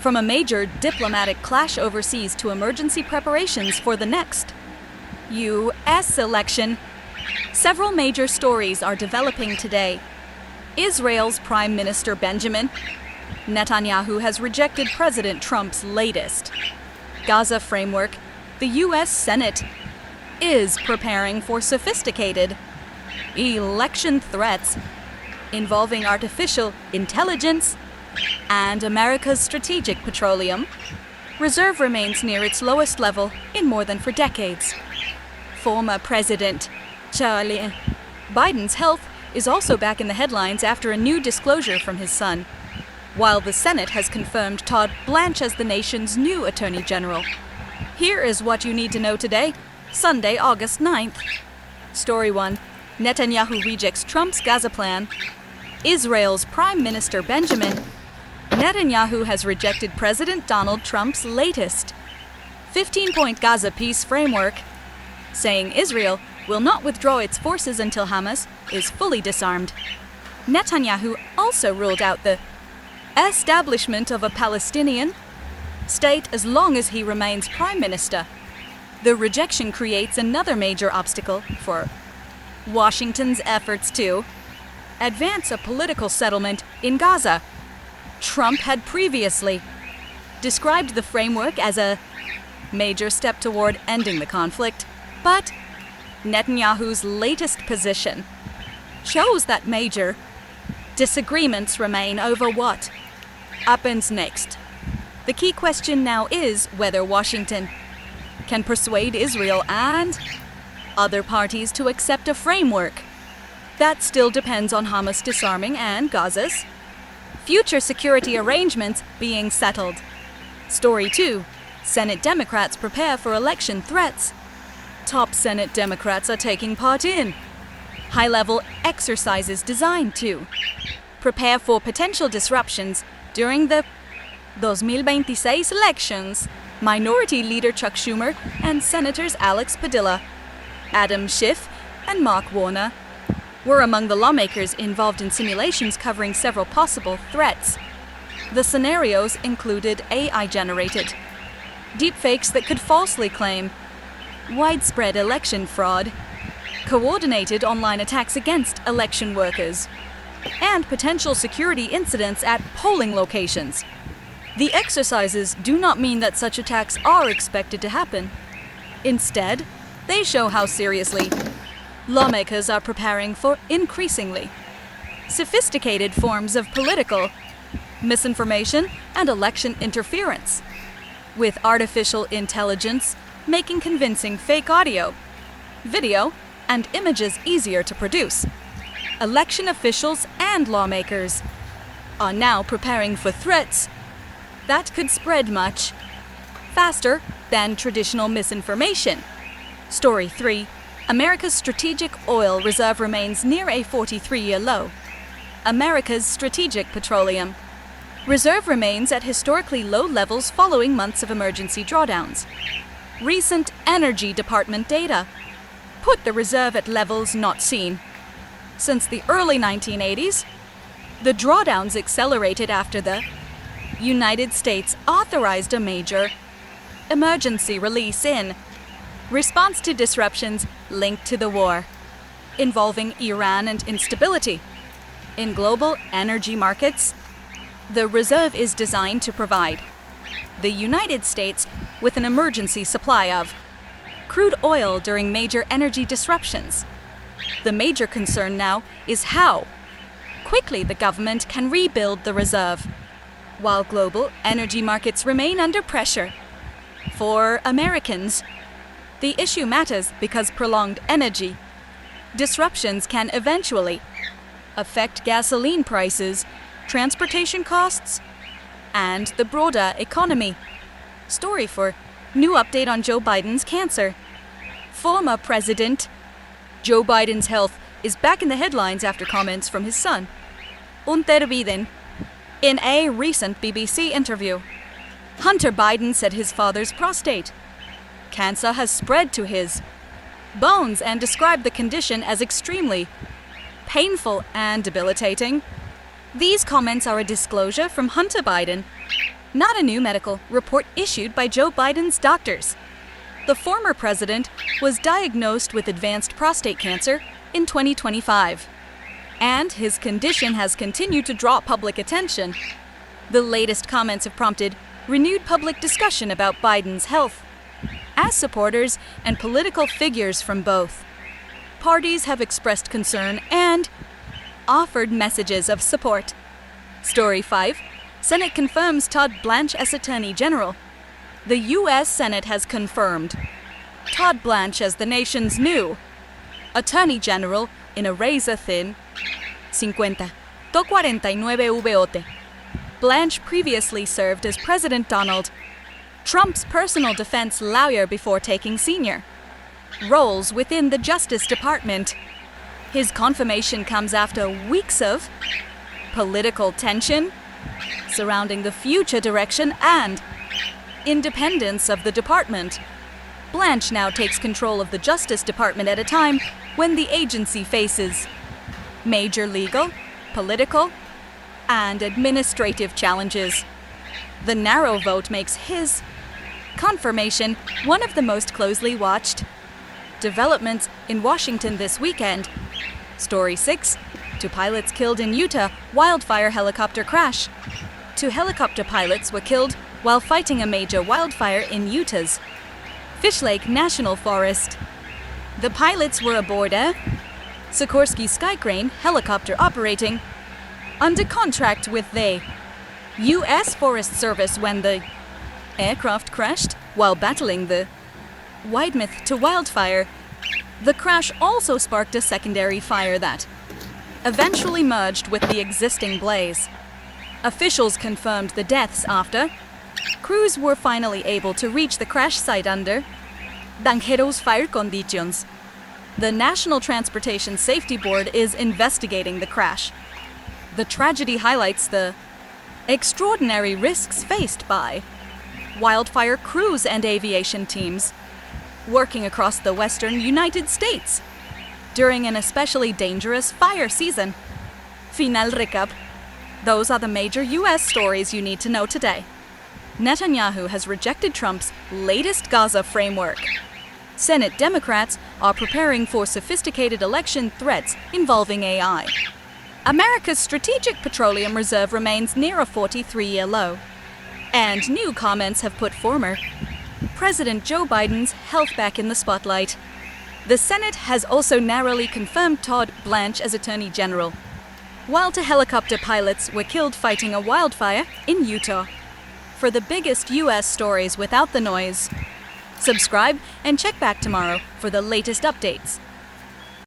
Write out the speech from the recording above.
From a major diplomatic clash overseas to emergency preparations for the next U.S. election, several major stories are developing today. Israel's Prime Minister Benjamin Netanyahu has rejected President Trump's latest Gaza framework. The U.S. Senate is preparing for sophisticated election threats involving artificial intelligence, and America's Strategic Petroleum Reserve remains near its lowest level in more than 4 decades. Former President Joe Biden's health is also back in the headlines after a new disclosure from his son, while the Senate has confirmed Todd Blanche as the nation's new Attorney General. Here is what you need to know today, Sunday, August 9th. Story 1. Netanyahu rejects Trump's Gaza plan. Israel's Prime Minister Benjamin Netanyahu has rejected President Donald Trump's latest 15-point Gaza peace framework, saying Israel will not withdraw its forces until Hamas is fully disarmed. Netanyahu also ruled out the establishment of a Palestinian state as long as he remains prime minister. The rejection creates another major obstacle for Washington's efforts to advance a political settlement in Gaza. Trump had previously described the framework as a major step toward ending the conflict, but Netanyahu's latest position shows that major disagreements remain over what happens next. The key question now is whether Washington can persuade Israel and other parties to accept a framework. That still depends on Hamas disarming and Gaza's future security arrangements being settled. Story 2. Senate Democrats prepare for election threats. Top Senate Democrats are taking part in high-level exercises designed to prepare for potential disruptions during the 2026 elections. Minority Leader Chuck Schumer and Senators Alex Padilla, Adam Schiff, and Mark Warner were among the lawmakers involved in simulations covering several possible threats. The scenarios included AI-generated deepfakes that could falsely claim widespread election fraud, coordinated online attacks against election workers, and potential security incidents at polling locations. The exercises do not mean that such attacks are expected to happen. Instead, they show how seriously lawmakers are preparing for increasingly sophisticated forms of political misinformation and election interference, with artificial intelligence making convincing fake audio, video, and images easier to produce. Election officials and lawmakers are now preparing for threats that could spread much faster than traditional misinformation. Story 3. America's Strategic Oil Reserve remains near a 43-year low. America's Strategic Petroleum Reserve remains at historically low levels following months of emergency drawdowns. Recent Energy Department data put the reserve at levels not seen since the early 1980s. The drawdowns accelerated after the United States authorized a major emergency release in response to disruptions linked to the war involving Iran and instability in global energy markets. The reserve is designed to provide the United States with an emergency supply of crude oil during major energy disruptions. The major concern now is how quickly the government can rebuild the reserve while global energy markets remain under pressure. For Americans, the issue matters because prolonged energy disruptions can eventually affect gasoline prices, transportation costs, and the broader economy. Story 4. New update on Joe Biden's cancer. Former President Joe Biden's health is back in the headlines after comments from his son, Hunter Biden. In a recent BBC interview, Hunter Biden said his father's prostate cancer has spread to his bones and described the condition as extremely painful and debilitating. These comments are a disclosure from Hunter Biden not a new medical report issued by Joe Biden's doctors. The former president was diagnosed with advanced prostate cancer in 2025, and his condition has continued to draw public attention. The latest comments have prompted renewed public discussion about Biden's health, as supporters and political figures from both parties have expressed concern and offered messages of support. Story 5. Senate confirms Todd Blanche as Attorney General. The U.S. Senate has confirmed Todd Blanche as the nation's new Attorney General in a razor-thin 50 to 49 vote. Blanche previously served as President Donald Trump's personal defense lawyer before taking senior roles within the Justice Department. His confirmation comes after weeks of political tension surrounding the future direction and independence of the department. Blanche now takes control of the Justice Department at a time when the agency faces major legal, political, and administrative challenges. The narrow vote makes his confirmation one of the most closely watched developments in Washington this weekend. Story 6. 2 pilots killed in Utah wildfire helicopter crash. 2 helicopter pilots were killed while fighting a major wildfire in Utah's Fish Lake National Forest. The pilots were aboard a Sikorsky Skycrane helicopter operating under contract with the U.S. Forest Service when the aircraft crashed while battling the Weymouth to wildfire. The crash also sparked a secondary fire that eventually merged with the existing blaze. Officials confirmed the deaths after crews were finally able to reach the crash site under dangerous fire conditions. The National Transportation Safety Board is investigating the crash. The tragedy highlights the extraordinary risks faced by wildfire crews and aviation teams working across the western United States during an especially dangerous fire season. Final recap. Those are the major U.S. stories you need to know today. Netanyahu has rejected Trump's latest Gaza framework. Senate Democrats are preparing for sophisticated election threats involving AI. America's Strategic Petroleum Reserve remains near a 43-year low. And new comments have put former President Joe Biden's health back in the spotlight. The Senate has also narrowly confirmed Todd Blanche as Attorney General, while 2 helicopter pilots were killed fighting a wildfire in Utah. For the biggest U.S. stories without the noise, subscribe and check back tomorrow for the latest updates.